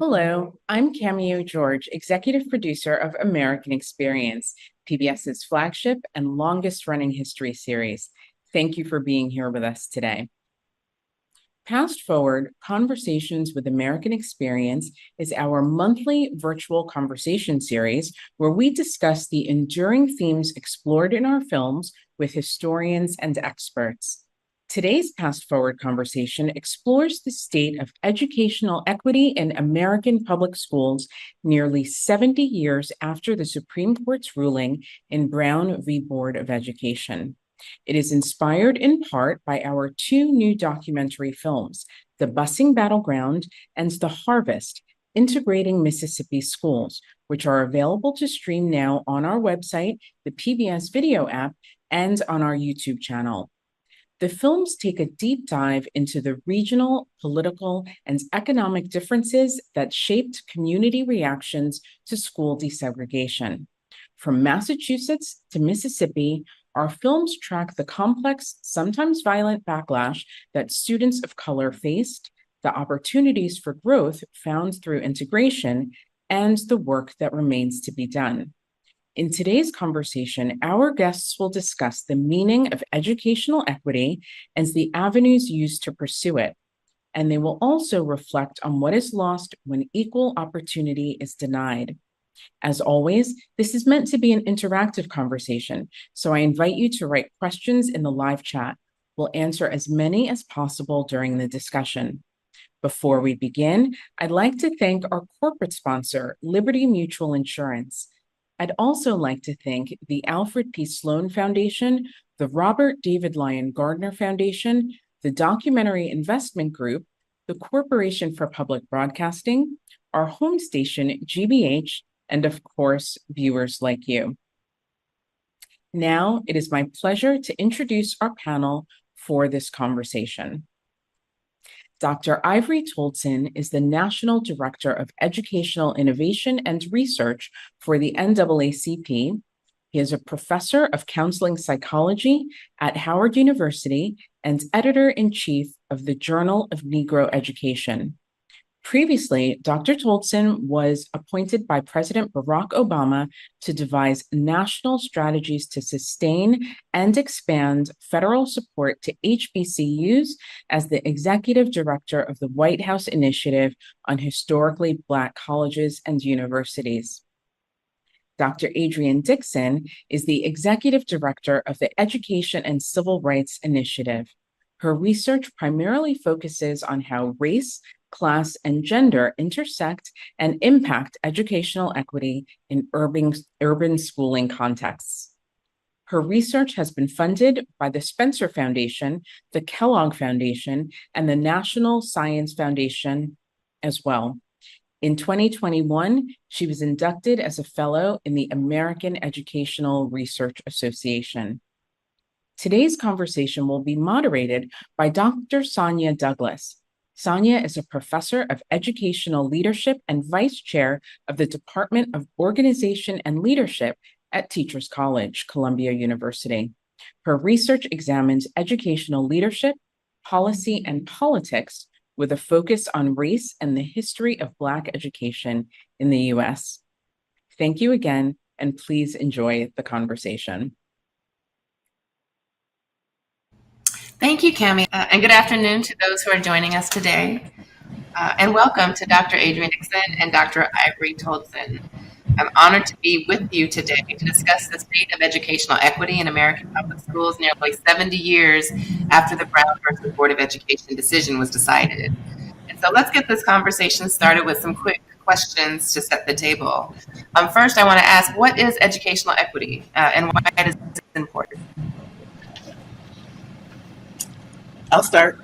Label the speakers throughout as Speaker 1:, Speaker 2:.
Speaker 1: Hello, I'm Cameo George, executive producer of American Experience, PBS's flagship and longest running history series. Thank you for being here with us today. Past Forward Conversations with American Experience is our monthly virtual conversation series where we discuss the enduring themes explored in our films with historians and experts. Today's Past Forward conversation explores the state of educational equity in American public schools nearly 70 years after the Supreme Court's ruling in Brown v. Board of Education. It is inspired in part by our two new documentary films, The Busing Battleground and The Harvest, Integrating Mississippi Schools, which are available to stream now on our website, the PBS video app, and on our YouTube channel. The films take a deep dive into the regional, political, and economic differences that shaped community reactions to school desegregation. From Massachusetts to Mississippi, our films track the complex, sometimes violent backlash that students of color faced, the opportunities for growth found through integration, and the work that remains to be done. In today's conversation, our guests will discuss the meaning of educational equity and the avenues used to pursue it. And they will also reflect on what is lost when equal opportunity is denied. As always, this is meant to be an interactive conversation, so I invite you to write questions in the live chat. We'll answer as many as possible during the discussion. Before we begin, I'd like to thank our corporate sponsor, Liberty Mutual Insurance. I'd also like to thank the Alfred P. Sloan Foundation, the Robert David Lyon Gardner Foundation, the Documentary Investment Group, the Corporation for Public Broadcasting, our home station, GBH, and of course, viewers like you. Now, it is my pleasure to introduce our panel for this conversation. Dr. Ivory Toldson is the National Director of Educational Innovation and Research for the NAACP. He is a professor of counseling psychology at Howard University and editor-in-chief of the Journal of Negro Education. Previously, Dr. Toldson was appointed by President Barack Obama to devise national strategies to sustain and expand federal support to HBCUs as the executive director of the White House Initiative on Historically Black Colleges and Universities. Dr. Adrienne Dixon is the executive director of the Education and Civil Rights Initiative. Her research primarily focuses on how race, class, and gender intersect and impact educational equity in urban schooling contexts. Her research has been funded by the Spencer Foundation, the Kellogg Foundation, and the National Science Foundation as well. In 2021, she was inducted as a fellow in the American Educational Research Association. Today's conversation will be moderated by Dr. Sonia Douglas. Sonia is a professor of educational leadership and vice chair of the Department of Organization and Leadership at Teachers College, Columbia University. Her research examines educational leadership, policy, and politics with a focus on race and the history of Black education in the U.S. Thank you again, and please enjoy the conversation.
Speaker 2: Thank you, Cami, and good afternoon to those who are joining us today. And welcome to Dr. Adrienne Dixon and Dr. Ivory Toldson. I'm honored to be with you today to discuss the state of educational equity in American public schools nearly 70 years after the Brown versus Board of Education decision was decided. And so let's get this conversation started with some quick questions to set the table. First, I want to ask, what is educational equity and why is it important?
Speaker 3: I'll start.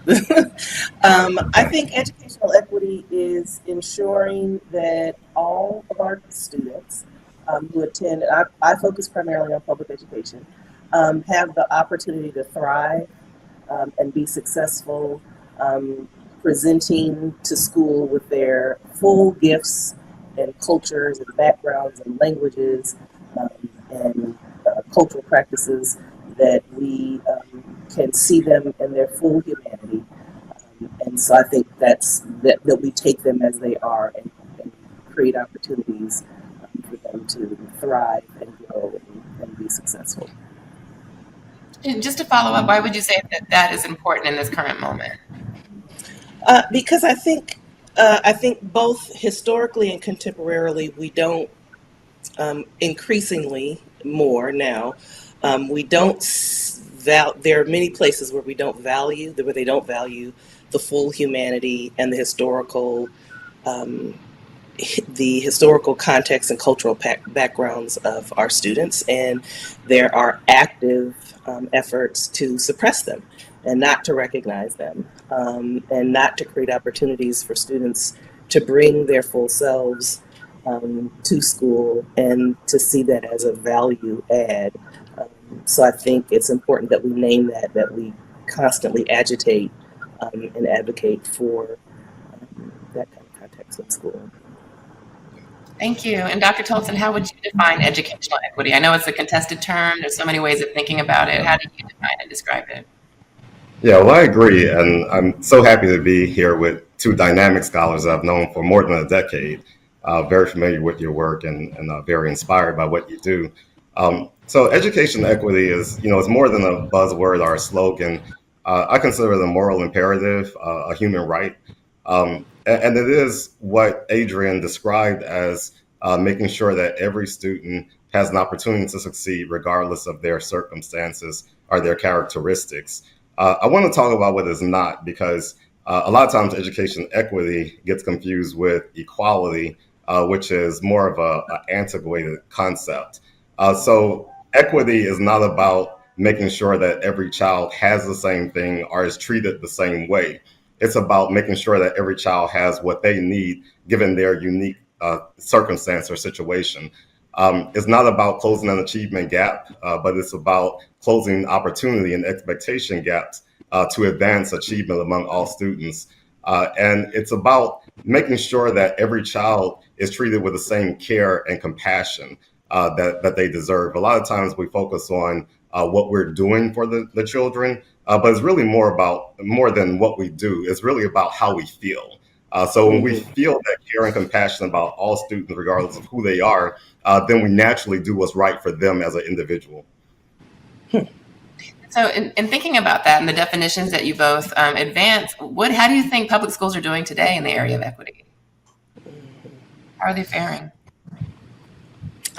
Speaker 3: I think educational equity is ensuring that all of our students who attend, I focus primarily on public education, have the opportunity to thrive and be successful, presenting to school with their full gifts and cultures and backgrounds and languages and cultural practices that we can see them in their full humanity. And so I think that we take them as they are create opportunities for them to thrive and grow and be successful.
Speaker 2: And just to follow up, why would you say that that is important in this current moment?
Speaker 3: Because I think both historically and contemporarily, we don't, increasingly more now, we don't there are many places where where they don't value the full humanity and um, the historical context and cultural backgrounds of our students, and there are active efforts to suppress them and not to recognize them, and not to create opportunities for students to bring their full selves to school and to see that as a value add. So I think it's important that we name that we constantly agitate and advocate for that kind of context in school.
Speaker 2: Thank you. And Dr. Tolson, how would you define educational equity? I know it's a contested term. There's so many ways of thinking about it. How do you define and describe it?
Speaker 4: Yeah, well, I agree. And I'm so happy to be here with two dynamic scholars I've known for more than a decade, very familiar with your work and very inspired by what you do. So education equity is, it's more than a buzzword or a slogan. I consider it a moral imperative, a human right. And it is what Adrian described as making sure that every student has an opportunity to succeed regardless of their circumstances or their characteristics. I want to talk about what is not, because a lot of times education equity gets confused with equality, which is more of an antiquated concept. So equity is not about making sure that every child has the same thing or is treated the same way. It's about making sure that every child has what they need given their unique circumstance or situation. It's not about closing an achievement gap, but it's about closing opportunity and expectation gaps to advance achievement among all students. And it's about making sure that every child is treated with the same care and compassion that they deserve. A lot of times we focus on what we're doing for the children, but it's really more than what we do. It's really about how we feel. So when we feel that care and compassion about all students, regardless of who they are, then we naturally do what's right for them as an individual.
Speaker 2: So in thinking about that and the definitions that you both advance, how do you think public schools are doing today in the area of equity? How are they faring?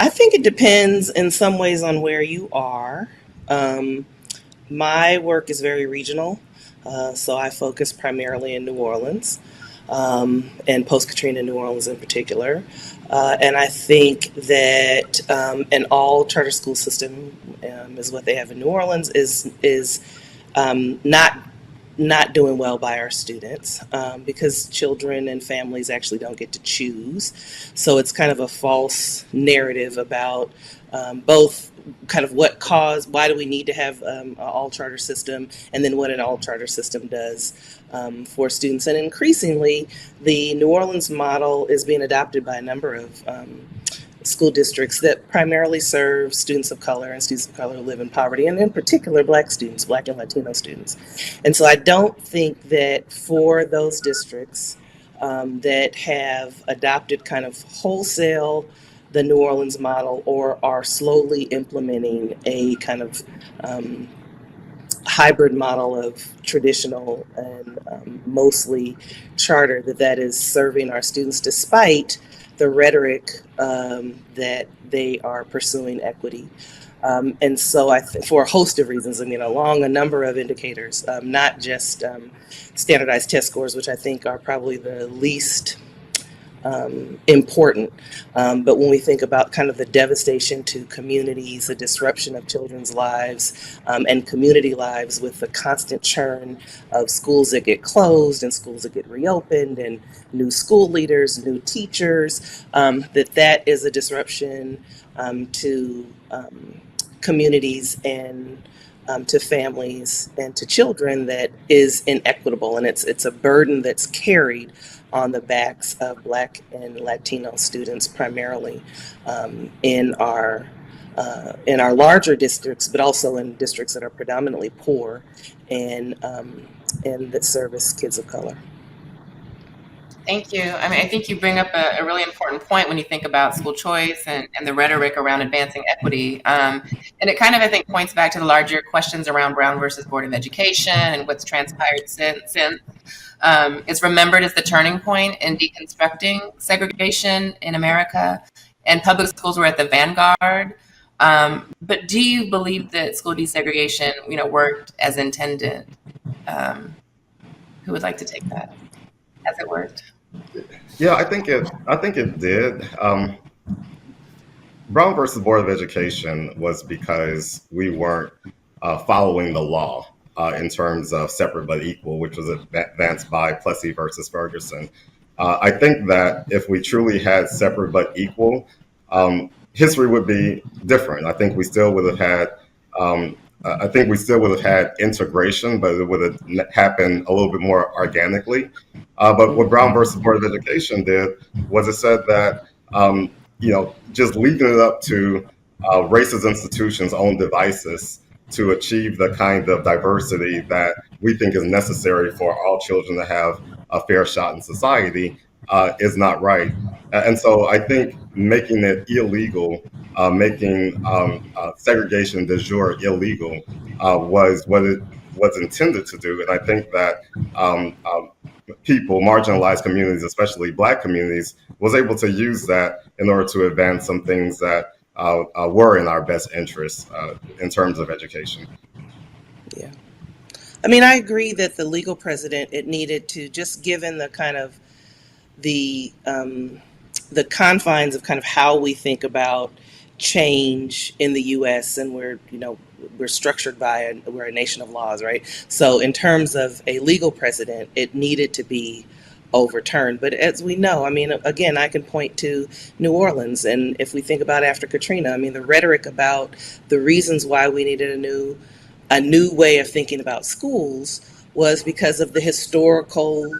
Speaker 3: I think it depends in some ways on where you are. My work is very regional, so I focus primarily in New Orleans, and post-Katrina New Orleans in particular. And I think that an all charter school system is what they have in New Orleans is not doing well by our students, because children and families actually don't get to choose. So it's kind of a false narrative about both kind of why do we need to have an all charter system, and then what an all charter system does for students. And increasingly, the New Orleans model is being adopted by a number of school districts that primarily serve students of color and students of color who live in poverty, and in particular Black students, Black and Latino students. And so I don't think that for those districts that have adopted kind of wholesale the New Orleans model, or are slowly implementing a kind of hybrid model of traditional and mostly charter, that is serving our students despite the rhetoric that they are pursuing equity. And so for a host of reasons, along a number of indicators, not just standardized test scores, which I think are probably the least important. But when we think about kind of the devastation to communities, the disruption of children's lives and community lives with the constant churn of schools that get closed and schools that get reopened and new school leaders, new teachers, that is a disruption to communities and to families and to children that is inequitable, and it's a burden that's carried on the backs of Black and Latino students primarily in our larger districts, but also in districts that are predominantly poor and that service kids of color.
Speaker 2: Thank you. I mean, I think you bring up a really important point when you think about school choice and the rhetoric around advancing equity. And it kind of, I think, points back to the larger questions around Brown versus Board of Education and what's transpired since. It's remembered as the turning point in deconstructing segregation in America, and public schools were at the vanguard. But do you believe that school desegregation, worked as intended? Who would like to take that? Has it worked?
Speaker 4: Yeah, I think it did. Brown versus Board of Education was because we weren't following the law in terms of separate but equal, which was advanced by Plessy versus Ferguson. I think that if we truly had separate but equal, history would be different. I think we still would have had. I think we still would have had integration, but it would have happened a little bit more organically. But what Brown versus Board of Education did was it said that just leaving it up to racist institutions' own devices to achieve the kind of diversity that we think is necessary for all children to have a fair shot in society is not right. And so I think making it illegal, making segregation de jure illegal was what it was intended to do. And I think that people, marginalized communities, especially Black communities, was able to use that in order to advance some things that were in our best interests in terms of education.
Speaker 3: Yeah. I mean, I agree that the legal precedent, it needed to, just given the kind of the confines of kind of how we think about change in the U.S. and we're structured by we're a nation of laws, right? So in terms of a legal precedent, it needed to be overturned. But as we know, I mean, again, I can point to New Orleans, and if we think about after Katrina, I mean, the rhetoric about the reasons why we needed a new way of thinking about schools was because of the historical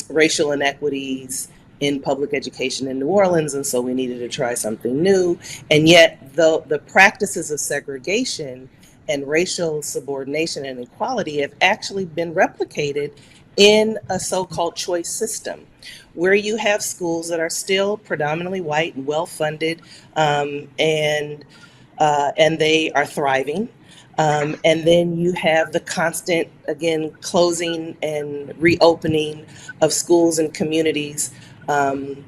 Speaker 3: racial inequities in public education in New Orleans, and so we needed to try something new. And yet the practices of segregation and racial subordination and equality have actually been replicated in a so-called choice system, where you have schools that are still predominantly white and well-funded, and they are thriving. And then you have the constant, again, closing and reopening of schools and communities, and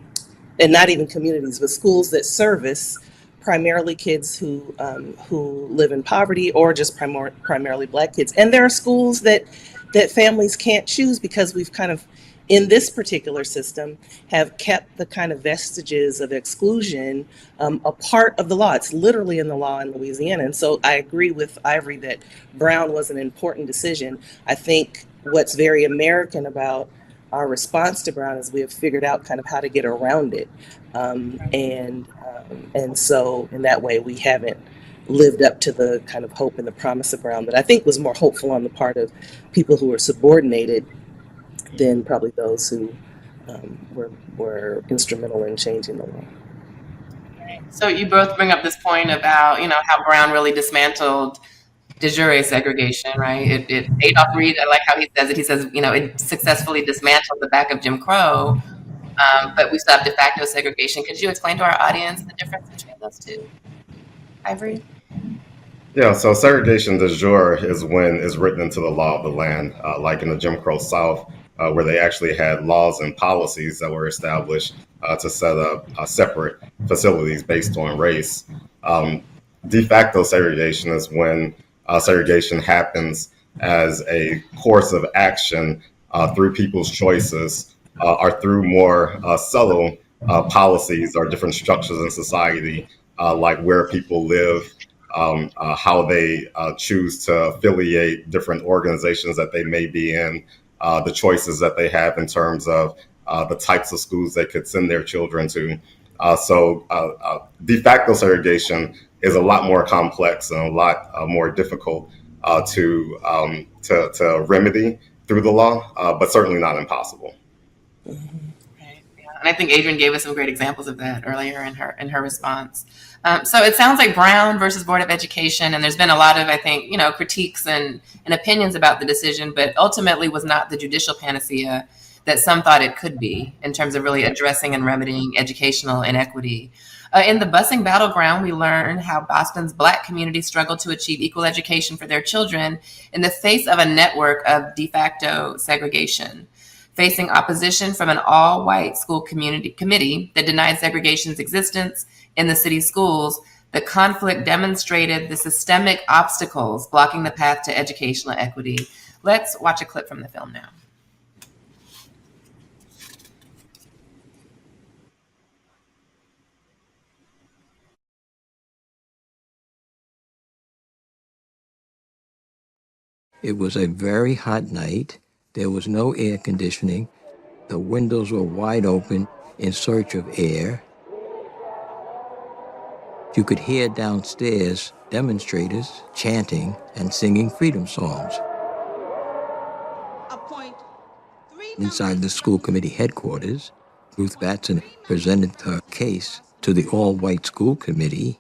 Speaker 3: not even communities, but schools that service primarily kids who live in poverty, or just primarily Black kids. And there are schools that families can't choose because we've kind of, in this particular system, have kept the kind of vestiges of exclusion a part of the law. It's literally in the law in Louisiana. And so I agree with Ivory that Brown was an important decision. I think what's very American about our response to Brown is we have figured out kind of how to get around it. And so in that way, we haven't lived up to the kind of hope and the promise of Brown that I think was more hopeful on the part of people who were subordinated than probably those who were instrumental in changing the law.
Speaker 2: So you both bring up this point about, how Brown really dismantled de jure segregation, right? Adolph Reed, I like how he says it. He says, it successfully dismantled the back of Jim Crow, but we still have de facto segregation. Could you explain to our audience the difference between those two? Ivory?
Speaker 4: Yeah, so segregation de jure is when it's written into the law of the land, like in the Jim Crow South, where they actually had laws and policies that were established to set up separate facilities based on race. De facto segregation is when segregation happens as a course of action through people's choices or through more subtle policies or different structures in society, like where people live, how they choose to affiliate different organizations that they may be in, the choices that they have in terms of the types of schools they could send their children to. So de facto segregation is a lot more complex and a lot more difficult to remedy through the law, but certainly not impossible.
Speaker 2: Right. Yeah. And I think Adrienne gave us some great examples of that earlier in her response. So it sounds like Brown versus Board of Education, and there's been a lot of, I think, critiques and opinions about the decision, but ultimately was not the judicial panacea that some thought it could be in terms of really addressing and remedying educational inequity. In the Busing Battleground, we learn how Boston's Black community struggled to achieve equal education for their children in the face of a network of de facto segregation. Facing opposition from an all-white school committee that denied segregation's existence in the city's schools, the conflict demonstrated the systemic obstacles blocking the path to educational equity. Let's watch a clip from the film now.
Speaker 5: It was a very hot night. There was no air conditioning. The windows were wide open in search of air. You could hear downstairs demonstrators chanting and singing freedom songs. Inside the school committee headquarters, Ruth Batson presented her case to the all-white school committee.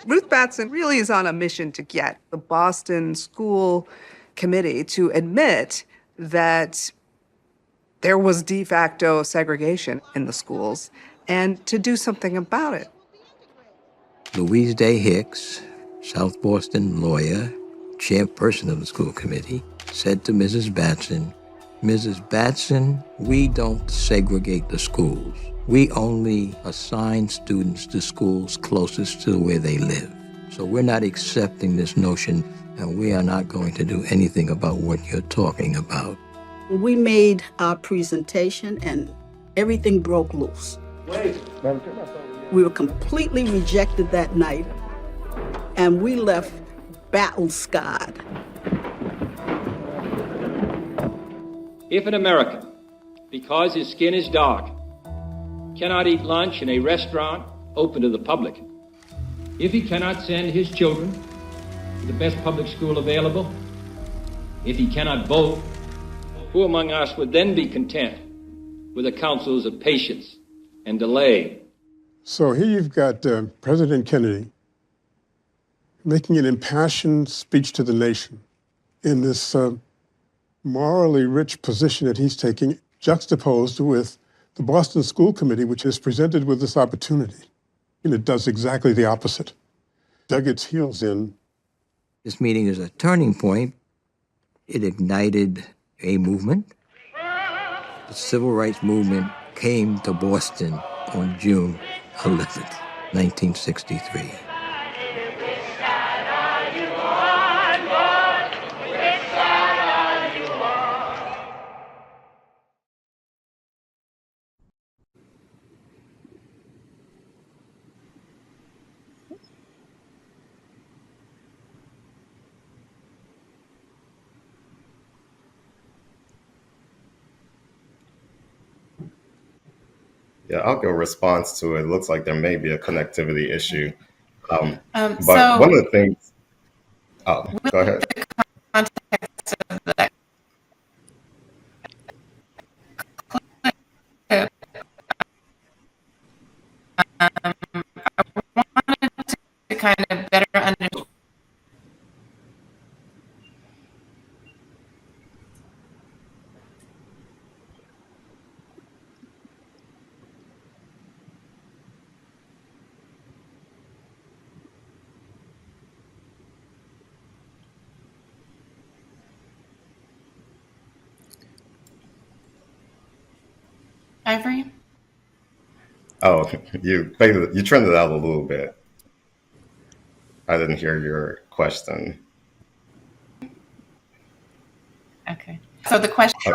Speaker 6: Ruth Batson really is on a mission to get the Boston School Committee to admit that there was de facto segregation in the schools and to do something about it.
Speaker 5: Louise Day Hicks, South Boston lawyer, chairperson of the school committee, said to Mrs. Batson, "Mrs. Batson, we don't segregate the schools. We only assign students to schools closest to where they live. So we're not accepting this notion, and we are not going to do anything about what you're talking about."
Speaker 7: We made our presentation and everything broke loose. We were completely rejected that night, and we left battle-scarred.
Speaker 8: If an American, because his skin is dark, cannot eat lunch in a restaurant open to the public, if he cannot send his children to the best public school available, if he cannot vote, who among us would then be content with the counsels of patience and delay?
Speaker 9: So here you've got President Kennedy making an impassioned speech to the nation in this morally rich position that he's taking, juxtaposed with the Boston School Committee, which is presented with this opportunity. And it does exactly the opposite. Dug its heels in.
Speaker 5: This meeting is a turning point. It ignited a movement. The civil rights movement came to Boston on June 11th, 1963.
Speaker 4: Yeah, I'll go response to it. It looks like there may be a connectivity issue. But
Speaker 2: So
Speaker 4: one of the things, oh, go ahead.
Speaker 2: context of that clip, I wanted to kind of better understand. Ivory?
Speaker 4: Oh, you trimmed it out a little bit. I didn't hear your question.
Speaker 2: Okay. So the question,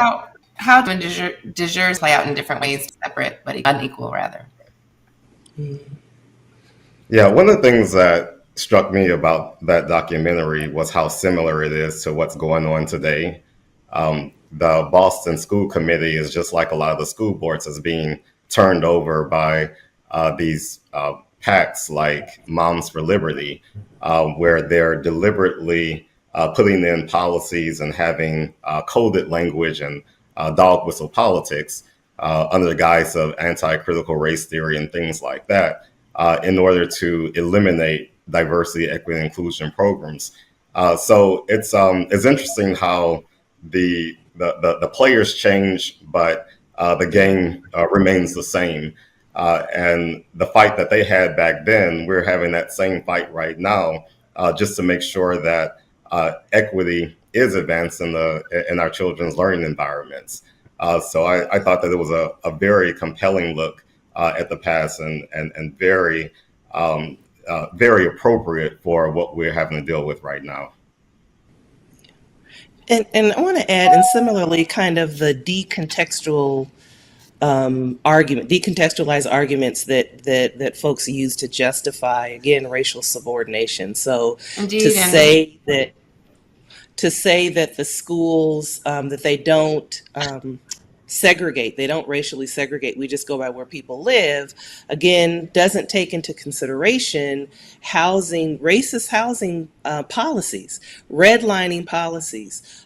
Speaker 2: how do de jures play out in different ways, separate but unequal, rather?
Speaker 4: Yeah, one of the things that struck me about that documentary was how similar it is to what's going on today. The Boston School Committee is just like a lot of the school boards is being turned over by these PACs like Moms for Liberty, where they're deliberately putting in policies and having coded language and dog whistle politics under the guise of anti-critical race theory and things like that in order to eliminate diversity, equity, and inclusion programs. So it's interesting how the players change, but the game remains the same. And the fight that they had back then, we're having that same fight right now, just to make sure that equity is advanced in our children's learning environments. So I thought that it was a very compelling look at the past, and very very appropriate for what we're having to deal with right now.
Speaker 3: And I want to add, and similarly, kind of the decontextualized arguments that folks use to justify, again, racial subordination. So
Speaker 2: Indeed,
Speaker 3: to say that the schools that they don't segregate, they don't racially segregate, we just go by where people live, again, doesn't take into consideration racist housing policies, redlining policies,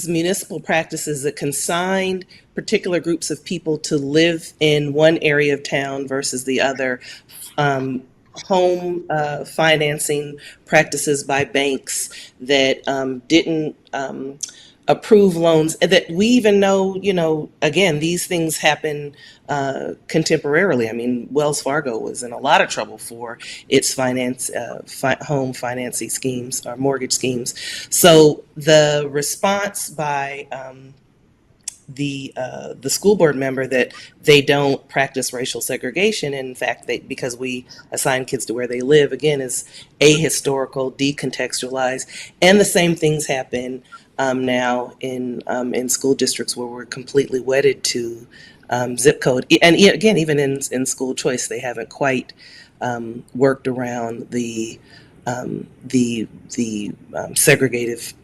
Speaker 3: municipal practices that consigned particular groups of people to live in one area of town versus the other, home financing practices by banks that didn't approve loans that we even know, again, these things happen contemporarily. I mean, Wells Fargo was in a lot of trouble for its home financing schemes or mortgage schemes. So the response by the school board member that they don't practice racial segregation, in fact, because we assign kids to where they live, again, is ahistorical, decontextualized, and the same things happen now in school districts where we're completely wedded to zip code, and again, even in school choice, they haven't quite worked around the segregative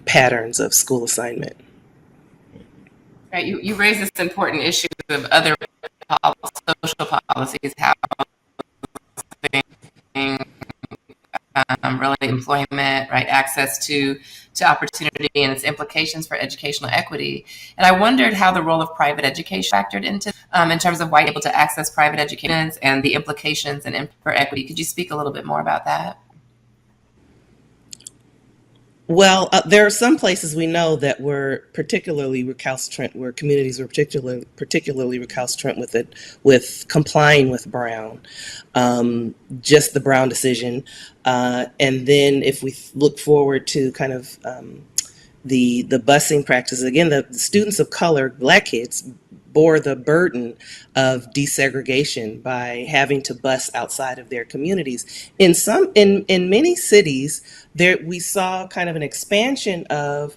Speaker 3: patterns of school assignment.
Speaker 2: Right, you raise this important issue of other social policies, housing, really employment, right, access to opportunity and its implications for educational equity. And I wondered how the role of private education factored into in terms of why able to access private education and the implications for equity. Could you speak a little bit more about that?
Speaker 3: Well, there are some places we know that were particularly recalcitrant, where communities were particularly recalcitrant with complying with Brown, just the Brown decision. And then if we look forward to kind of the busing practices, again, the students of color, Black kids, bore the burden of desegregation by having to bus outside of their communities. In many cities, we saw kind of an expansion of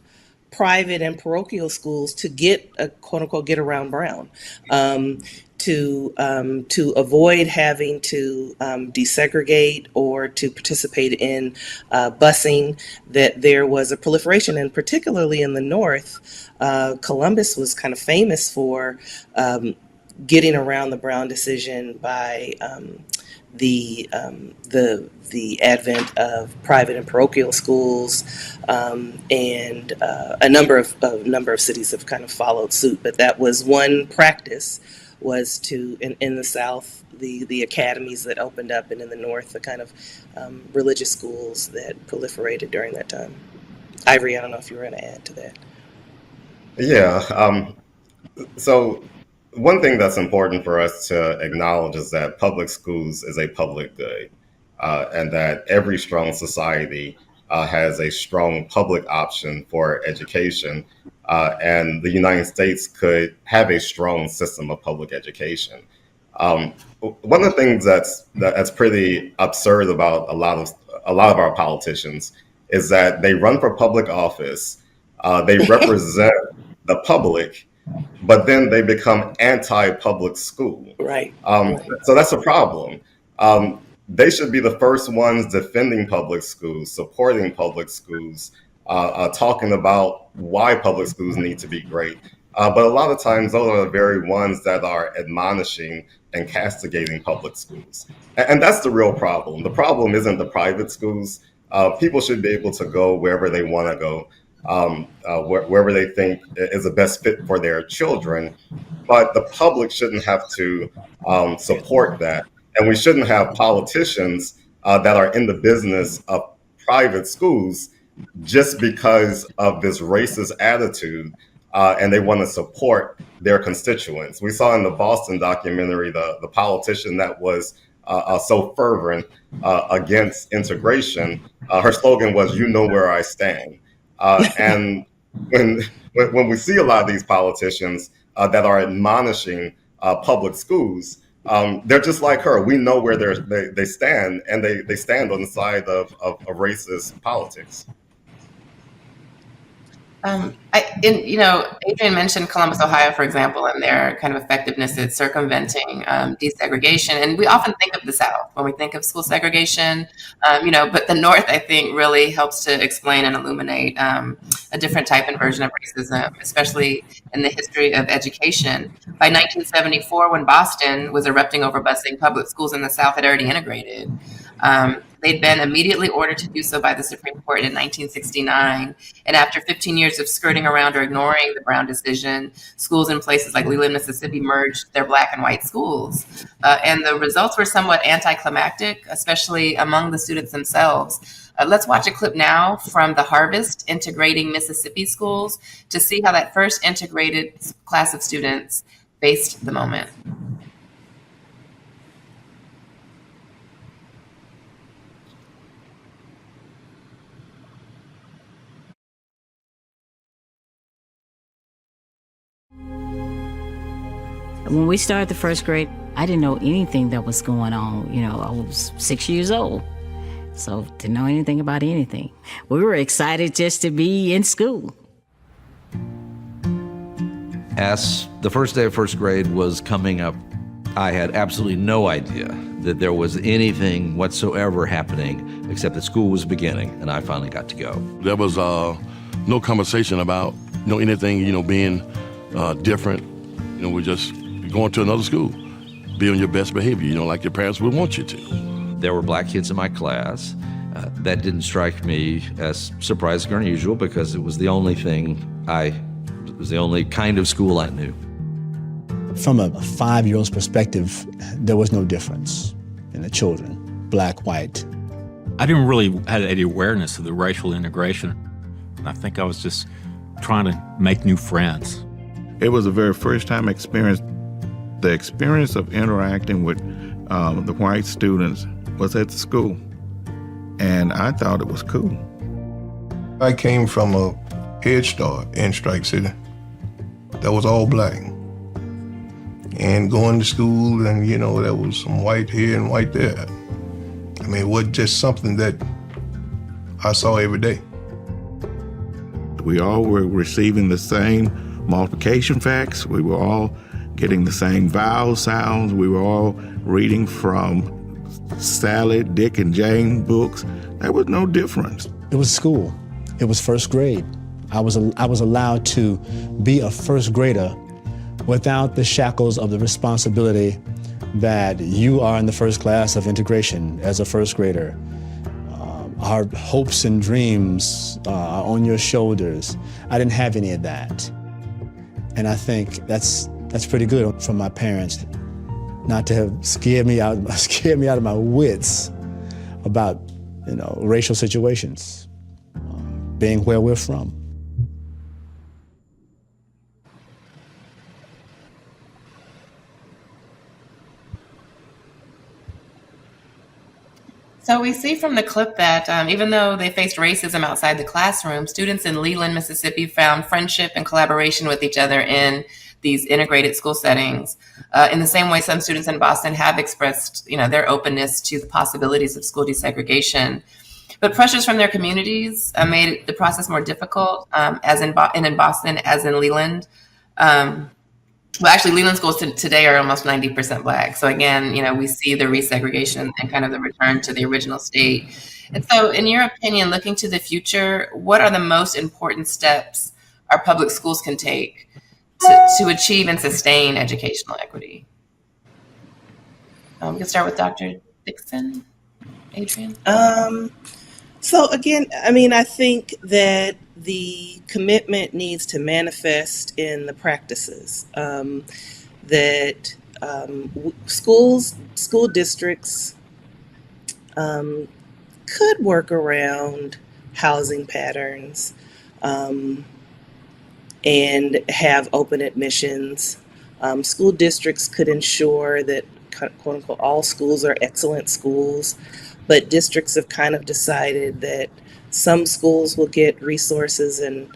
Speaker 3: private and parochial schools to get a quote unquote get around Brown, to avoid having to desegregate or to participate in busing. That there was a proliferation, and particularly in the North, Columbus was kind of famous for getting around the Brown decision by the advent of private and parochial schools, and a number of cities have kind of followed suit. But that was one practice, was to in the South, the academies that opened up, and in the North, the kind of religious schools that proliferated during that time. Ivory, I don't know if you were going to add to that.
Speaker 4: Yeah. So one thing that's important for us to acknowledge is that public schools is a public good, and that every strong society has a strong public option for education, and the United States could have a strong system of public education. One of the things that's pretty absurd about a lot of our politicians is that they run for public office, they represent the public, but then they become anti-public school.
Speaker 3: Right.
Speaker 4: So that's a problem. They should be the first ones defending public schools, supporting public schools, talking about why public schools need to be great. But a lot of times, those are the very ones that are admonishing and castigating public schools. And that's the real problem. The problem isn't the private schools. People should be able to go wherever they want to go, wherever they think is the best fit for their children. But the public shouldn't have to support that. And we shouldn't have politicians that are in the business of private schools just because of this racist attitude, and they want to support their constituents. We saw in the Boston documentary the politician that was so fervent against integration. Her slogan was, "You know where I stand." And when we see a lot of these politicians that are admonishing public schools, they're just like her. We know where they stand, and they stand on the side of racist politics.
Speaker 2: Adrian mentioned Columbus, Ohio, for example, and their kind of effectiveness at circumventing desegregation. And we often think of the South when we think of school segregation, but the North, I think, really helps to explain and illuminate a different type and version of racism, especially in the history of education. By 1974, when Boston was erupting over busing, public schools in the South had already integrated. They'd been immediately ordered to do so by the Supreme Court in 1969. And after 15 years of skirting around or ignoring the Brown decision, schools in places like Leland, Mississippi merged their black and white schools. And the results were somewhat anticlimactic, especially among the students themselves. Let's watch a clip now from the Harvest Integrating Mississippi Schools to see how that first integrated class of students faced the moment.
Speaker 10: When we started the first grade, I didn't know anything that was going on. I was 6 years old, so didn't know anything about anything. We were excited just to be in school.
Speaker 11: As the first day of first grade was coming up, I had absolutely no idea that there was anything whatsoever happening except that school was beginning, and I finally got to go.
Speaker 12: There was no conversation about anything being different. We're just going to another school, be on your best behavior, like your parents would want you to.
Speaker 11: There were black kids in my class. That didn't strike me as surprising or unusual because it was the only kind of school I knew.
Speaker 13: From a 5-year-old's perspective, there was no difference in the children, black, white.
Speaker 14: I didn't really have any awareness of the racial integration. I think I was just trying to make new friends.
Speaker 15: It was a very first-time experience. The experience of interacting with the white students was at the school, and I thought it was cool.
Speaker 16: I came from a Head Start in Strike City that was all black. And going to school and, there was some white here and white there. I mean, it wasn't just something that I saw every day.
Speaker 15: We all were receiving the same multiplication facts. We were all getting the same vowel sounds. We were all reading from Sally, Dick, and Jane books. There was no difference.
Speaker 13: It was school. It was first grade. I was allowed to be a first grader without the shackles of the responsibility that you are in the first class of integration as a first grader. Our hopes and dreams are on your shoulders. I didn't have any of that. And I think that's pretty good from my parents, not to have scared me out of my wits about, racial situations, being where we're from.
Speaker 2: So we see from the clip that even though they faced racism outside the classroom, students in Leland, Mississippi found friendship and collaboration with each other in these integrated school settings. In the same way, some students in Boston have expressed, their openness to the possibilities of school desegregation. But pressures from their communities made the process more difficult, as in Boston, as in Leland. Well, actually, Leland schools today are almost 90% black. So again, we see the resegregation and kind of the return to the original state. And so in your opinion, looking to the future, what are the most important steps our public schools can take to achieve and sustain educational equity? We can start with Dr. Dixon, Adrian.
Speaker 3: So again, I think that the commitment needs to manifest in the practices, that school districts could work around housing patterns, and have open admissions. School districts could ensure that, quote unquote, all schools are excellent schools, but districts have kind of decided that some schools will get resources and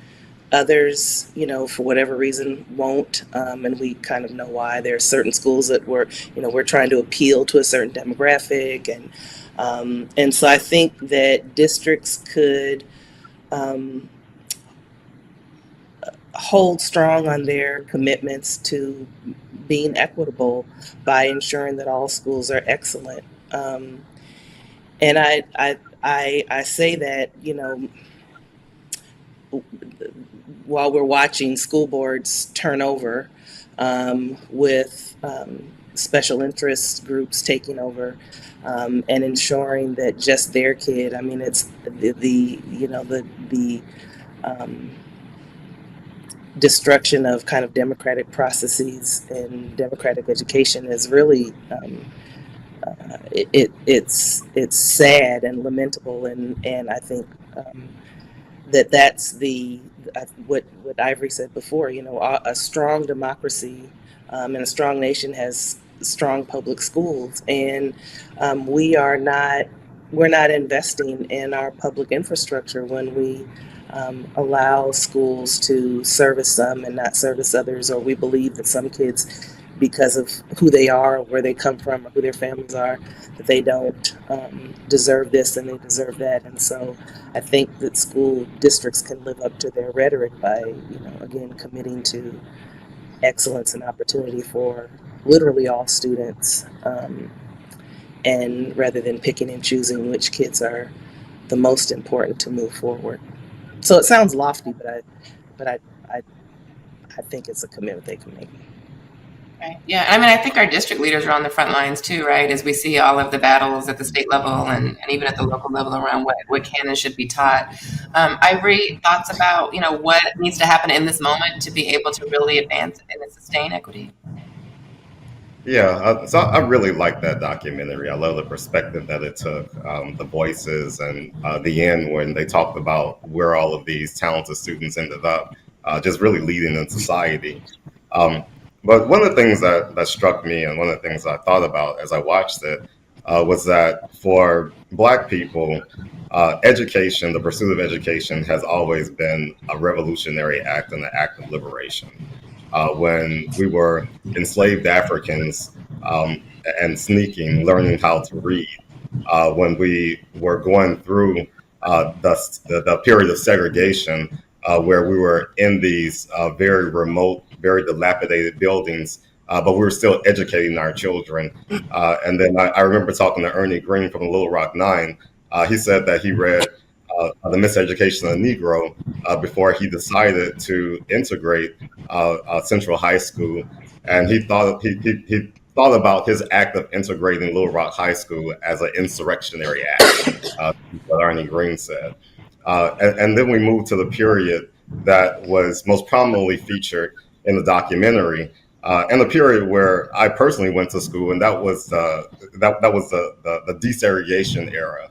Speaker 3: others, for whatever reason, won't. And we kind of know why. There are certain schools that we're trying to appeal to a certain demographic, and so I think that districts could hold strong on their commitments to being equitable by ensuring that all schools are excellent. And I say that, while we're watching school boards turn over, with special interest groups taking over, and ensuring that just their kid, I mean, it's the destruction of kind of democratic processes and democratic education is really it's sad and lamentable, and I think that's what Ivory said before. A strong democracy and a strong nation has strong public schools, and we're not investing in our public infrastructure when we allow schools to service some and not service others, or we believe that some kids, because of who they are, or where they come from, or who their families are, that they don't deserve this and they deserve that. And so I think that school districts can live up to their rhetoric by, again, committing to excellence and opportunity for literally all students, and rather than picking and choosing which kids are the most important to move forward. So it sounds lofty, but I think it's a commitment they can make.
Speaker 2: Right. Yeah. I mean, I think our district leaders are on the front lines too, right? As we see all of the battles at the state level and even at the local level around what can and should be taught. Ivory, thoughts about, what needs to happen in this moment to be able to really advance and sustain equity?
Speaker 4: Yeah, so I really like that documentary. I love the perspective that it took, the voices, and the end when they talked about where all of these talented students ended up, just really leading in society. But one of the things that struck me, and one of the things I thought about as I watched it, was that for Black people, education, the pursuit of education, has always been a revolutionary act and an act of liberation. When we were enslaved Africans and sneaking, learning how to read, when we were going through the period of segregation, where we were in these very remote, very dilapidated buildings, but we were still educating our children. And then I remember talking to Ernie Green from Little Rock Nine. He said that he read The Miseducation of the Negro before he decided to integrate Central High School, and he thought about his act of integrating Little Rock High School as an insurrectionary act, what Ernie Green said. And then we moved to the period that was most prominently featured in the documentary, and the period where I personally went to school, and that was the desegregation era,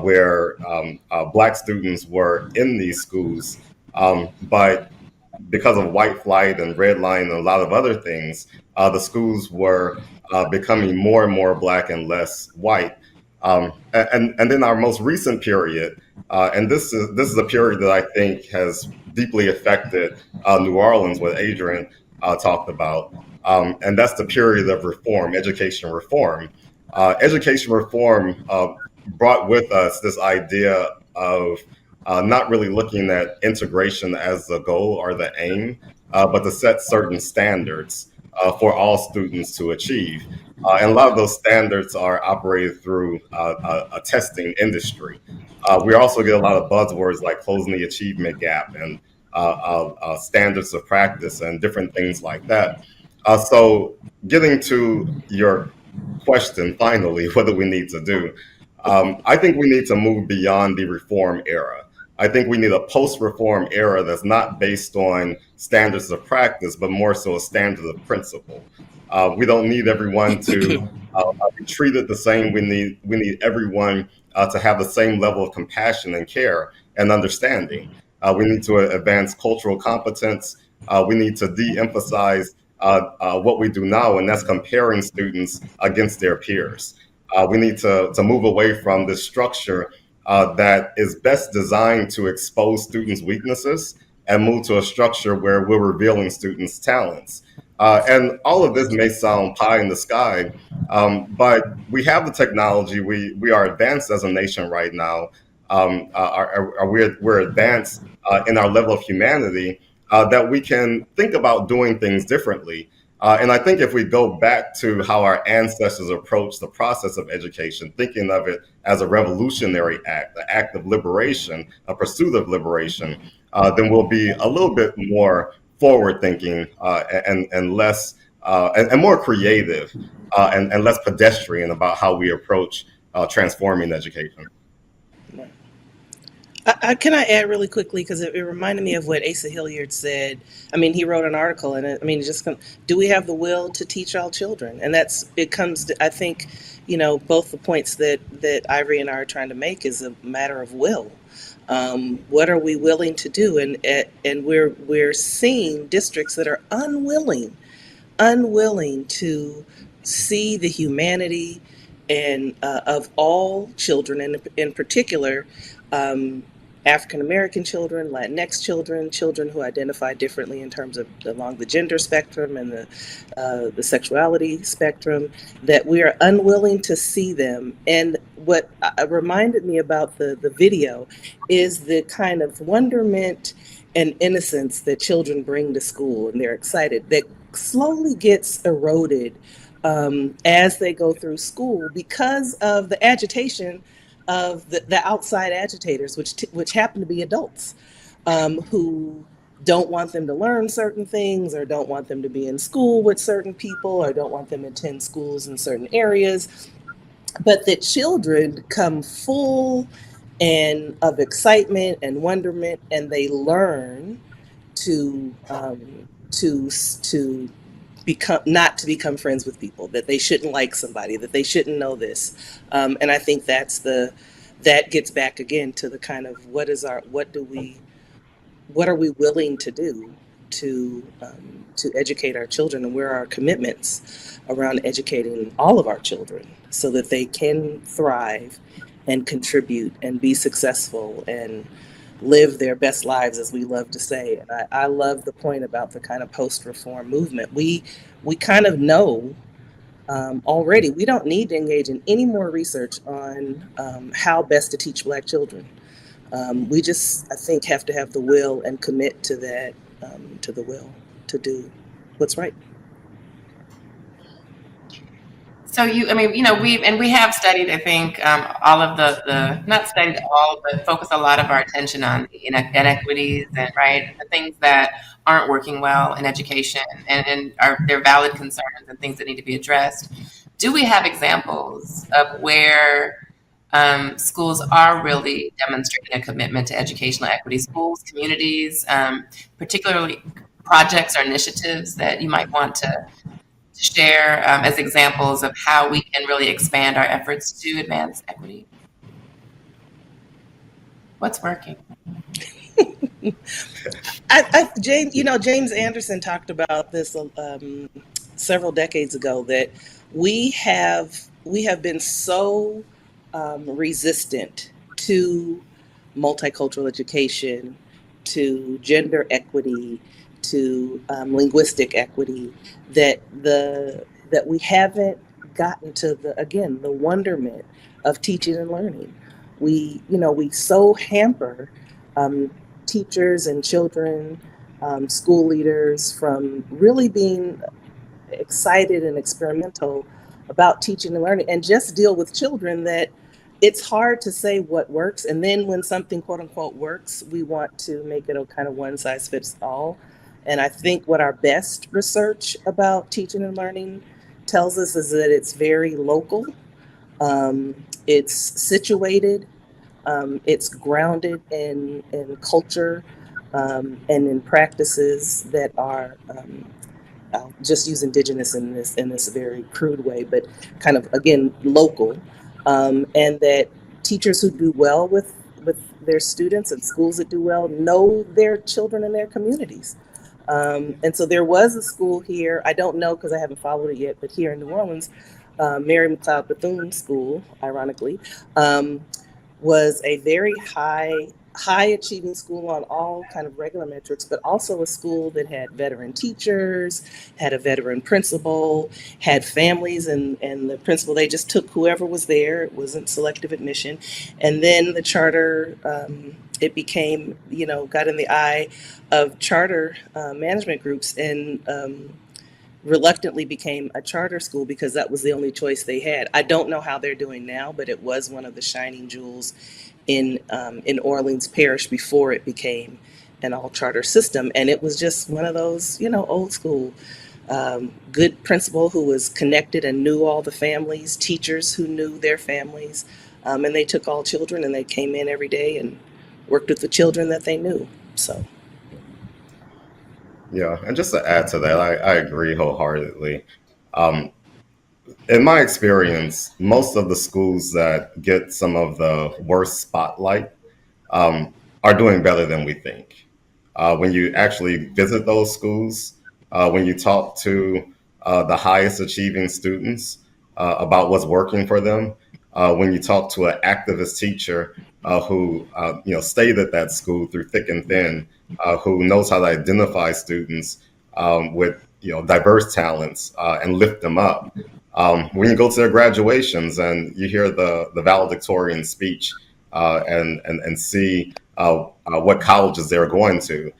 Speaker 4: where Black students were in these schools, but because of white flight and redlining and a lot of other things, the schools were becoming more and more Black and less white. And then our most recent period, and this is a period that I think has deeply affected New Orleans, what Adrian talked about, and that's the period of reform, education reform. Education reform brought with us this idea of not really looking at integration as the goal or the aim, but to set certain standards for all students to achieve. And a lot of those standards are operated through a testing industry. We also get a lot of buzzwords like closing the achievement gap and standards of practice and different things like that. So getting to your question, finally, what do we need to do? I think we need to move beyond the reform era. I think we need a post-reform era that's not based on standards of practice, but more so a standard of principle. We don't need everyone to be treated the same. We need everyone to have the same level of compassion and care and understanding. We need to advance cultural competence. We need to de-emphasize what we do now, and that's comparing students against their peers. We need to move away from this structure that is best designed to expose students' weaknesses and move to a structure where we're revealing students' talents. And all of this may sound pie in the sky, but we have the technology. We are advanced as a nation right now. We're advanced in our level of humanity that we can think about doing things differently. And I think if we go back to how our ancestors approached the process of education, thinking of it as a revolutionary act, an act of liberation, a pursuit of liberation, then we'll be a little bit more forward-thinking and less and more creative and less pedestrian about how we approach transforming education.
Speaker 3: Can I add really quickly, because it reminded me of what Asa Hilliard said. I mean, he wrote an article, and do we have the will to teach all children? And it comes to, I think, both the points that Ivory and I are trying to make is a matter of will. What are we willing to do? And we're seeing districts that are unwilling to see the humanity and of all children, and in particular, African American children, Latinx children who identify differently in terms of along the gender spectrum and the sexuality spectrum, that we are unwilling to see them. And what reminded me about the video is the kind of wonderment and innocence that children bring to school, and they're excited, that slowly gets eroded as they go through school because of the agitation of the outside agitators, which happen to be adults who don't want them to learn certain things, or don't want them to be in school with certain people, or don't want them to attend schools in certain areas. But that children come full and of excitement and wonderment, and they learn to not to become friends with people, that they shouldn't like somebody, that they shouldn't know this. And I think that gets back again to the kind of what are we willing to do to educate our children, and where are our commitments around educating all of our children so that they can thrive and contribute and be successful and live their best lives, as we love to say. And I love the point about the kind of post-reform movement. We kind of know already we don't need to engage in any more research on how best to teach Black children. We just, I think, have to have the will and commit to that, to the will to do what's right.
Speaker 2: So we have studied, I think, all of the not studied all, but focused a lot of our attention on the inequities and the things that aren't working well in education, and they're valid concerns and things that need to be addressed. Do we have examples of where schools are really demonstrating a commitment to educational equity? Schools, communities, particularly projects or initiatives that you might want to share as examples of how we can really expand our efforts to advance equity? What's working?
Speaker 3: James Anderson talked about this several decades ago, that we have been so resistant to multicultural education, to gender equity, to linguistic equity, that we haven't gotten to the wonderment of teaching and learning. We so hamper teachers and children, school leaders, from really being excited and experimental about teaching and learning, and just deal with children, that it's hard to say what works. And then when something quote unquote works, we want to make it a kind of one size fits all. And I think what our best research about teaching and learning tells us is that it's very local. It's situated. It's grounded in culture and in practices that are, I'll just use indigenous in this very crude way, but kind of, again, local, and that teachers who do well with their students and schools that do well know their children and their communities. And so there was a school here, I don't know because I haven't followed it yet, but here in New Orleans, Mary McLeod Bethune School, ironically, was a very high achieving school on all kind of regular metrics, but also a school that had veteran teachers, had a veteran principal, had families, and the principal, they just took whoever was there. It wasn't selective admission. And then the charter, it became, got in the eye of charter management groups, and reluctantly became a charter school because that was the only choice they had. I don't know how they're doing now, but it was one of the shining jewels in Orleans Parish before it became an all charter system. And it was just one of those, old school, good principal who was connected and knew all the families, teachers who knew their families, and they took all children and they came in every day and worked with the children that they knew. So.
Speaker 4: Yeah, and just to add to that, I agree wholeheartedly. In my experience, most of the schools that get some of the worst spotlight are doing better than we think. When you actually visit those schools, when you talk to the highest achieving students about what's working for them, when you talk to an activist teacher who stayed at that school through thick and thin, who knows how to identify students with diverse talents and lift them up. When you go to their graduations and you hear the valedictorian speech and see what colleges they're going to,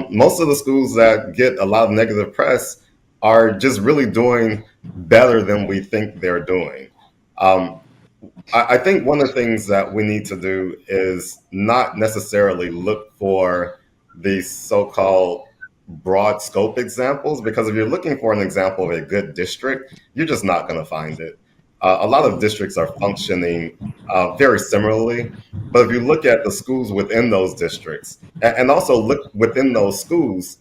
Speaker 4: most of the schools that get a lot of negative press are just really doing better than we think they're doing. I think one of the things that we need to do is not necessarily look for these so-called broad scope examples, because if you're looking for an example of a good district, you're just not going to find it. A lot of districts are functioning very similarly, but if you look at the schools within those districts and also look within those schools,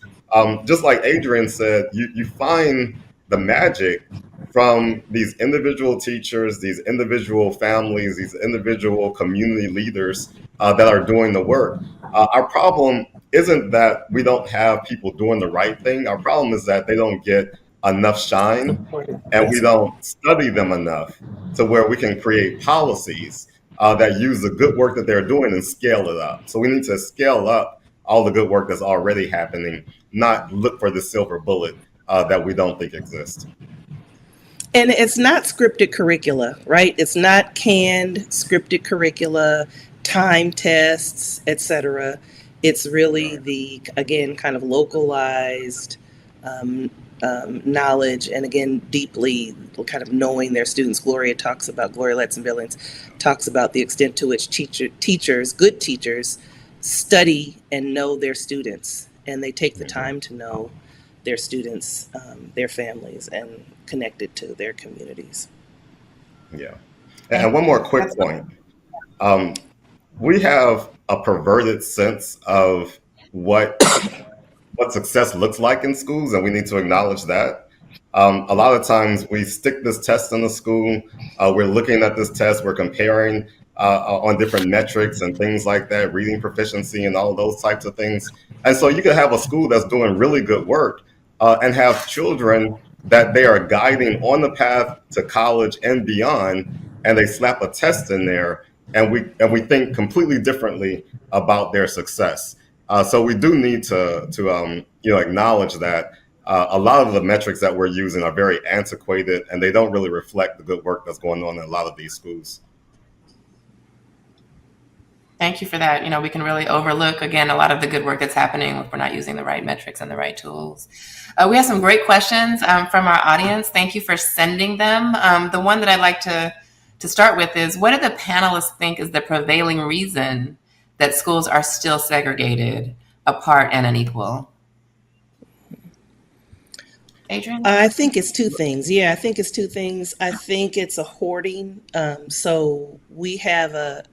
Speaker 4: just like Adrian said, you find the magic from these individual teachers, these individual families, these individual community leaders that are doing the work. Our problem isn't that we don't have people doing the right thing. Our problem is that they don't get enough shine and we don't study them enough to where we can create policies that use the good work that they're doing and scale it up. So we need to scale up all the good work that's already happening, not look for the silver bullet that we don't think exists.
Speaker 3: And it's not scripted curricula, right? It's not canned scripted curricula, time tests, etc. It's really the, again, kind of localized knowledge, and again, deeply kind of knowing their students. Gloria Letson-Billings talks about the extent to which teachers, good teachers, study and know their students, and they take the time to know their students, their families, and connected to their communities.
Speaker 4: Yeah. And one more quick point. We have a perverted sense of what success looks like in schools, and we need to acknowledge that. A lot of times we stick this test in the school, we're looking at this test, we're comparing on different metrics and things like that, reading proficiency and all those types of things. And so you can have a school that's doing really good work and have children that they are guiding on the path to college and beyond, and they slap a test in there, and we think completely differently about their success. So we do need to acknowledge that a lot of the metrics that we're using are very antiquated, and they don't really reflect the good work that's going on in a lot of these schools.
Speaker 2: Thank you for that. We can really overlook, again, a lot of the good work that's happening if we're not using the right metrics and the right tools. We have some great questions from our audience. Thank you for sending them. The one that I'd like to start with is, what do the panelists think is the prevailing reason that schools are still segregated, apart, and unequal? Adrian?
Speaker 3: I think it's two things. Yeah, I think it's two things. I think it's a hoarding. So we have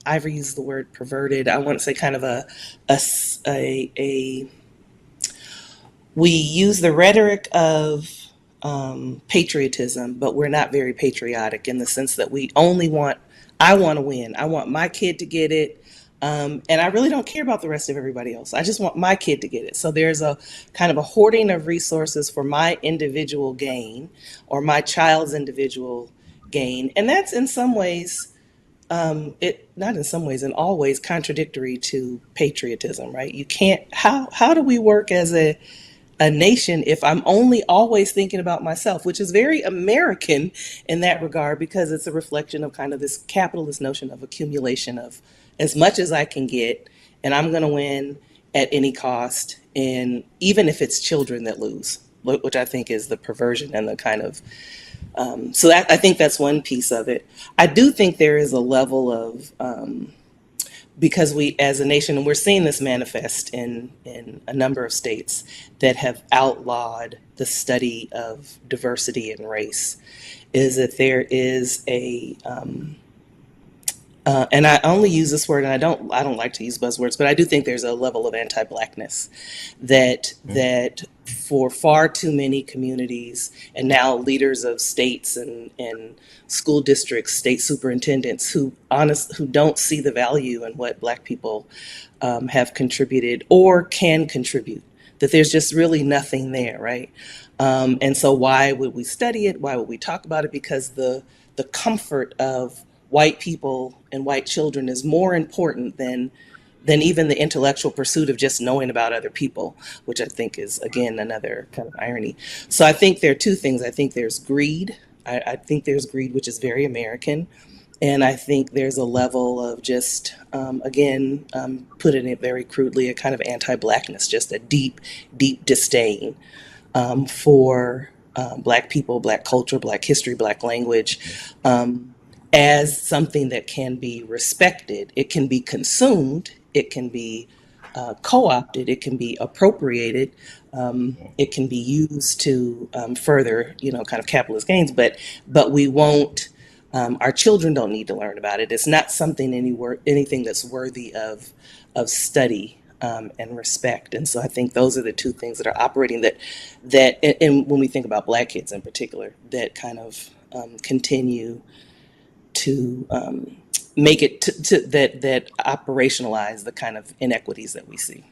Speaker 3: Ivory used the word perverted. I want to say kind of we use the rhetoric of patriotism, but we're not very patriotic in the sense that I want to win. I want my kid to get it. And I really don't care about the rest of everybody else. I just want my kid to get it. So there's a kind of a hoarding of resources for my individual gain or my child's individual gain. And that's in some ways, not in some ways, in all ways contradictory to patriotism, right? You can't, how do we work as a nation if I'm only always thinking about myself, which is very American in that regard, because it's a reflection of kind of this capitalist notion of accumulation of as much as I can get, and I'm going to win at any cost, and even if it's children that lose, which I think is the perversion and the kind of so that, I think that's one piece of it. I do think there is a level of because we, as a nation, and we're seeing this manifest in a number of states that have outlawed the study of diversity and race, is that there is a and I only use this word, and I don't like to use buzzwords, but I do think there's a level of anti-Blackness that for far too many communities, and now leaders of states and school districts, state superintendents who don't see the value in what Black people have contributed or can contribute, that there's just really nothing there, right? And so why would we study it? Why would we talk about it? Because the comfort of white people and white children is more important than even the intellectual pursuit of just knowing about other people, which I think is, again, another kind of irony. So I think there are two things. I think there's greed. I think there's greed, which is very American. And I think there's a level of just, again, putting it very crudely, a kind of anti-Blackness, just a deep, deep disdain for Black people, Black culture, Black history, Black language, as something that can be respected. It can be consumed, it can be co-opted, it can be appropriated, it can be used to further, kind of capitalist gains, but we won't, our children don't need to learn about it. It's not something, anything that's worthy of study and respect. And so I think those are the two things that are operating that and when we think about Black kids in particular, that kind of continue to make it that operationalize the kind of inequities that we see.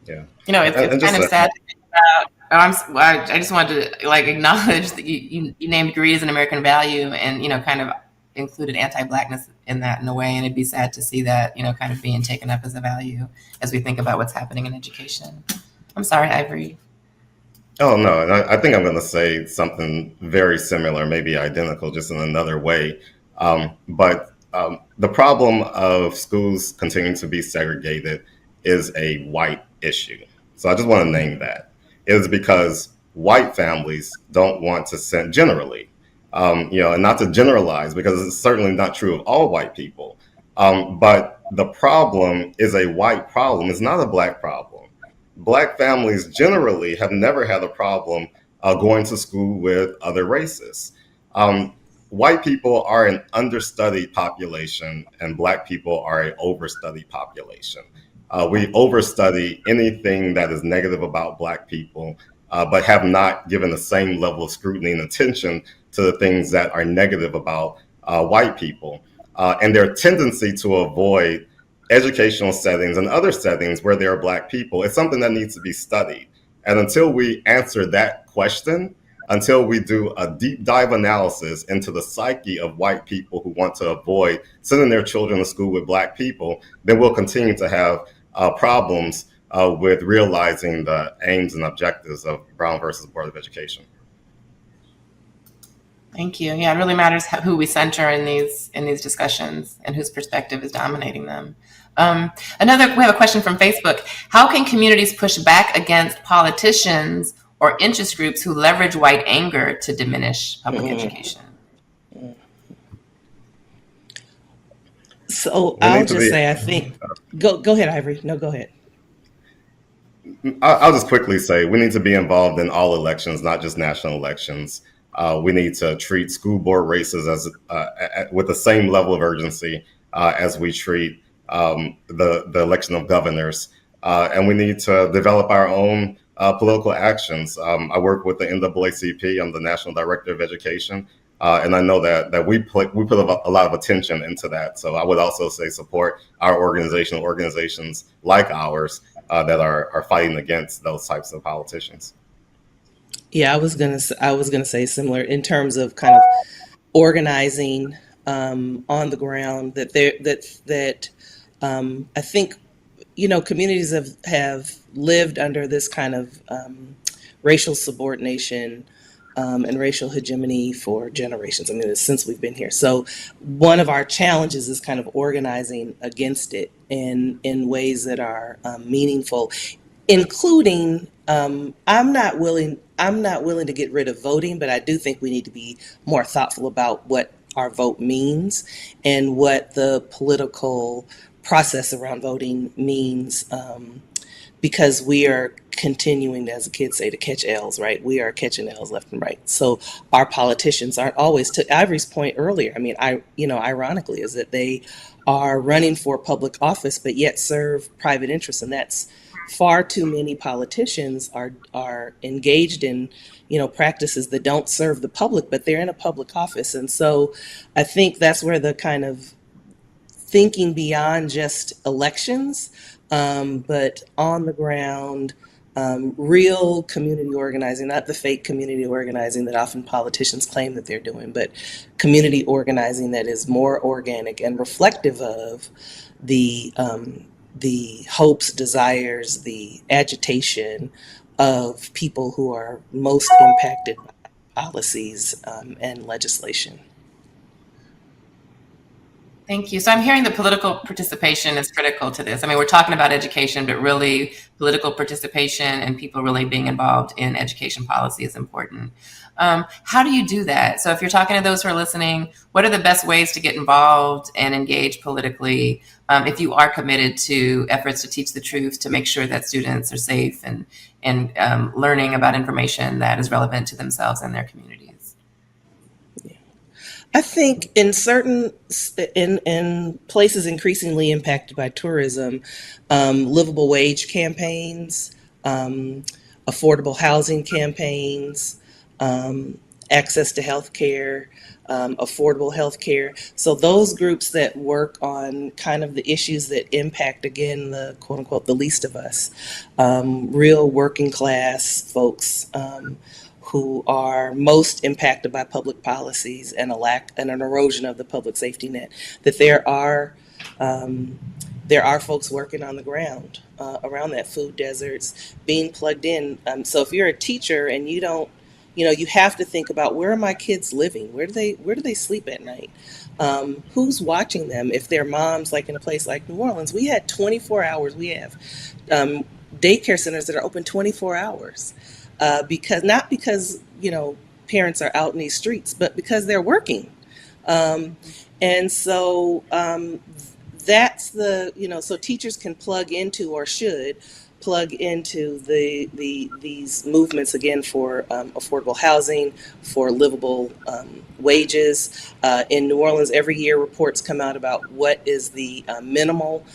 Speaker 4: Yeah.
Speaker 2: It's kind of sad to think about. I just wanted to acknowledge that you named greed as an American value, and kind of included anti-Blackness in that in a way, and it'd be sad to see that kind of being taken up as a value as we think about what's happening in education. I'm sorry, Ivory.
Speaker 4: Oh, no, I think I'm going to say something very similar, maybe identical, just in another way. But the problem of schools continuing to be segregated is a white issue. So I just want to name that. It is because white families don't want to send, generally, and not to generalize, because it's certainly not true of all white people. But the problem is a white problem. It's not a Black problem. Black families generally have never had a problem going to school with other races. White people are an understudied population, and Black people are an overstudied population. We overstudy anything that is negative about Black people, but have not given the same level of scrutiny and attention to the things that are negative about white people. And their tendency to avoid educational settings and other settings where there are Black people, it's something that needs to be studied. And until we answer that question, until we do a deep dive analysis into the psyche of white people who want to avoid sending their children to school with Black people, then we'll continue to have problems with realizing the aims and objectives of Brown versus Board of Education.
Speaker 2: Thank you. Yeah, it really matters who we center in these discussions and whose perspective is dominating them. We have a question from Facebook. How can communities push back against politicians or interest groups who leverage white anger to diminish public education?
Speaker 3: So I'll just say, I think, go ahead, Ivory. No, go ahead.
Speaker 4: I'll just quickly say we need to be involved in all elections, not just national elections. We need to treat school board races as with the same level of urgency as we treat the election of governors. And we need to develop our own political actions. I work with the NAACP. I'm the National Director of Education. And I know that we put a lot of attention into that. So I would also say support our organizations like ours that are fighting against those types of politicians.
Speaker 3: Yeah, I was gonna say similar in terms of kind of organizing on the ground. I think communities have lived under this kind of racial subordination and racial hegemony for generations. I mean, since we've been here. So one of our challenges is kind of organizing against it in ways that are meaningful, including I'm not willing to get rid of voting, but I do think we need to be more thoughtful about what our vote means and what the political process around voting means, because we are continuing, as the kids say, to catch L's, right? We are catching L's left and right. So our politicians aren't always, to Ivory's point earlier, I mean, ironically, is that they are running for public office, but yet serve private interests. And that's far too many politicians are engaged in, practices that don't serve the public, but they're in a public office. And so I think that's where the kind of thinking beyond just elections, but on the ground, real community organizing, not the fake community organizing that often politicians claim that they're doing, but community organizing that is more organic and reflective of the hopes, desires, the agitation of people who are most impacted by policies and legislation.
Speaker 2: Thank you. So I'm hearing that political participation is critical to this. I mean, we're talking about education, but really political participation and people really being involved in education policy is important. How do you do that? So if you're talking to those who are listening, what are the best ways to get involved and engage politically if you are committed to efforts to teach the truth, to make sure that students are safe and learning about information that is relevant to themselves and their communities?
Speaker 3: I think in places increasingly impacted by tourism, livable wage campaigns, affordable housing campaigns, access to health care, affordable health care. So those groups that work on kind of the issues that impact, again, the quote unquote, the least of us, real working class folks, who are most impacted by public policies and a lack and an erosion of the public safety net, that there are folks working on the ground around that, food deserts, being plugged in. So if you're a teacher and you don't, you have to think about, where are my kids living? Where do they sleep at night? Who's watching them? If they're moms, like in a place like New Orleans, we had 24 hours. We have daycare centers that are open 24 hours. Not because parents are out in these streets, but because they're working, and so that's so teachers can plug into, or should plug into, these movements, again, for affordable housing, for livable wages. In New Orleans, every year reports come out about what is the minimal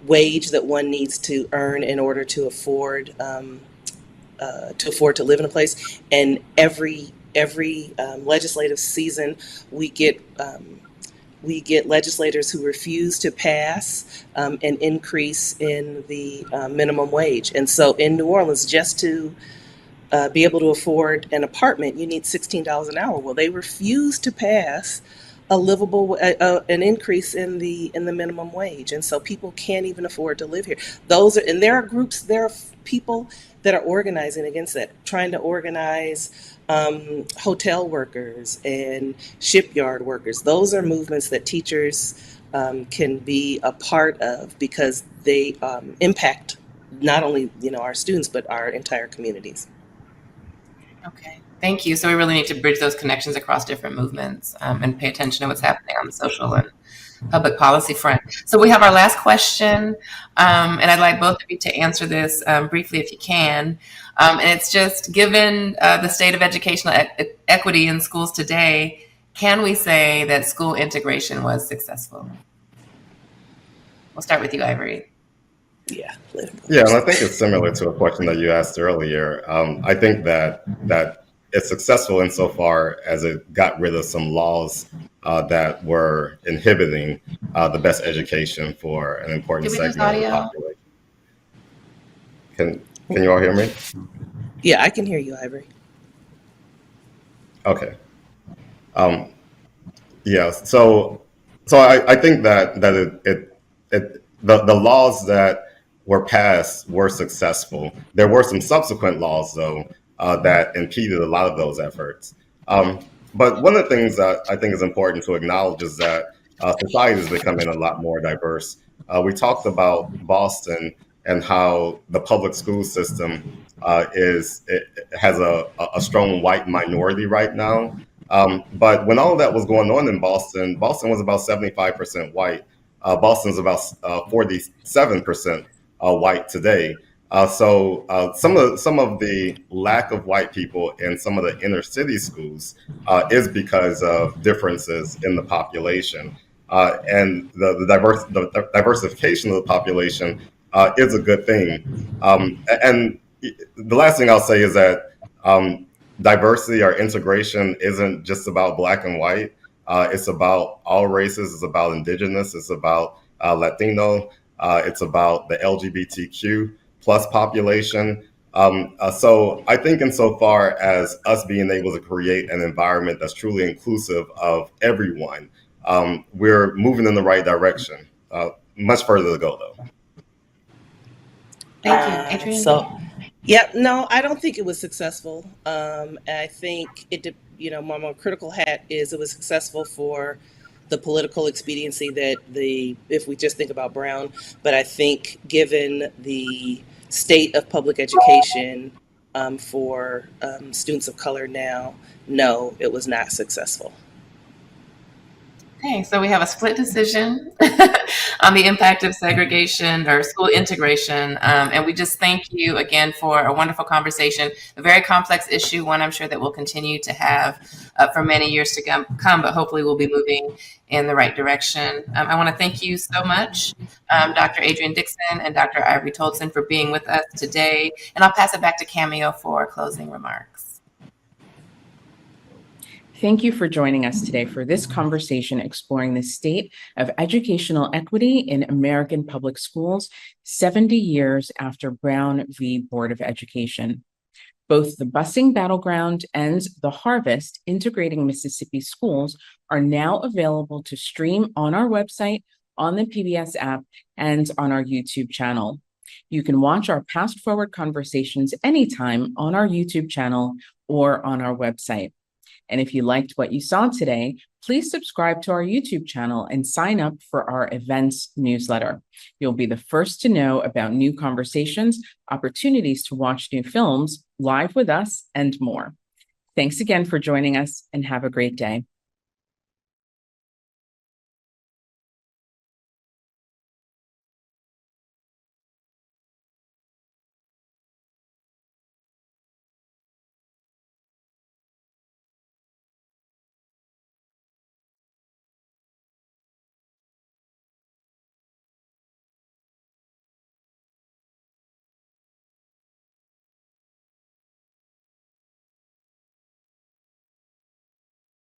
Speaker 3: wage that one needs to earn in order to afford to live in a place. And every legislative season, we get legislators who refuse to pass an increase in the minimum wage. And so in New Orleans, just to be able to afford an apartment, you need $16 an hour. Well, they refuse to pass a livable an increase in the minimum wage, and so people can't even afford to live here. There are people that are organizing against that, trying to organize hotel workers and shipyard workers. Those are movements that teachers can be a part of, because they impact not only our students, but our entire communities.
Speaker 2: Okay, thank you. So we really need to bridge those connections across different movements and pay attention to what's happening on the social and public policy front. So we have our last question, and I'd like both of you to answer this briefly if you can. And it's just, given the state of educational equity in schools today, can we say that school integration was successful? We'll start with you, Ivory.
Speaker 3: Yeah,
Speaker 4: and I think it's similar to a question that you asked earlier. I think that it's successful insofar as it got rid of some laws that were inhibiting the best education for an important segment of the population. Can you all hear me?
Speaker 3: Yeah, I can hear you, Ivory.
Speaker 4: Okay. Yeah. So I think that the laws that were passed were successful. There were some subsequent laws, though, that impeded a lot of those efforts. But one of the things that I think is important to acknowledge is that society is becoming a lot more diverse. We talked about Boston and how the public school system has a strong white minority right now. But when all of that was going on in Boston was about 75% white. Boston's about 47% white today. So some of the lack of white people in some of the inner city schools is because of differences in the population, and the diversification of the population is a good thing. And the last thing I'll say is that diversity or integration isn't just about black and white. It's about all races. It's about indigenous. It's about Latino. It's about the LGBTQ plus population. So I think insofar as us being able to create an environment that's truly inclusive of everyone, we're moving in the right direction. Much further to go, though.
Speaker 2: Thank you, Adrienne.
Speaker 3: No, I don't think it was successful. I think my more critical hat is it was successful for the political expediency if we just think about Brown, but I think given the state of public education for students of color now, no, it was not successful.
Speaker 2: Okay, so we have a split decision on the impact of segregation or school integration. And we just thank you again for a wonderful conversation, a very complex issue, one I'm sure that we'll continue to have for many years to come, but hopefully we'll be moving in the right direction. I want to thank you so much, Dr. Adrienne Dixon and Dr. Ivory Toldson, for being with us today. And I'll pass it back to Cameo for closing remarks.
Speaker 1: Thank you for joining us today for this conversation exploring the state of educational equity in American public schools 70 years after Brown v. Board of Education. Both the Busing Battleground and the Harvest Integrating Mississippi Schools are now available to stream on our website, on the PBS app, and on our YouTube channel. You can watch our past forward conversations anytime on our YouTube channel or on our website. And if you liked what you saw today, please subscribe to our YouTube channel and sign up for our events newsletter. You'll be the first to know about new conversations, opportunities to watch new films, live with us, and more. Thanks again for joining us, and have a great day.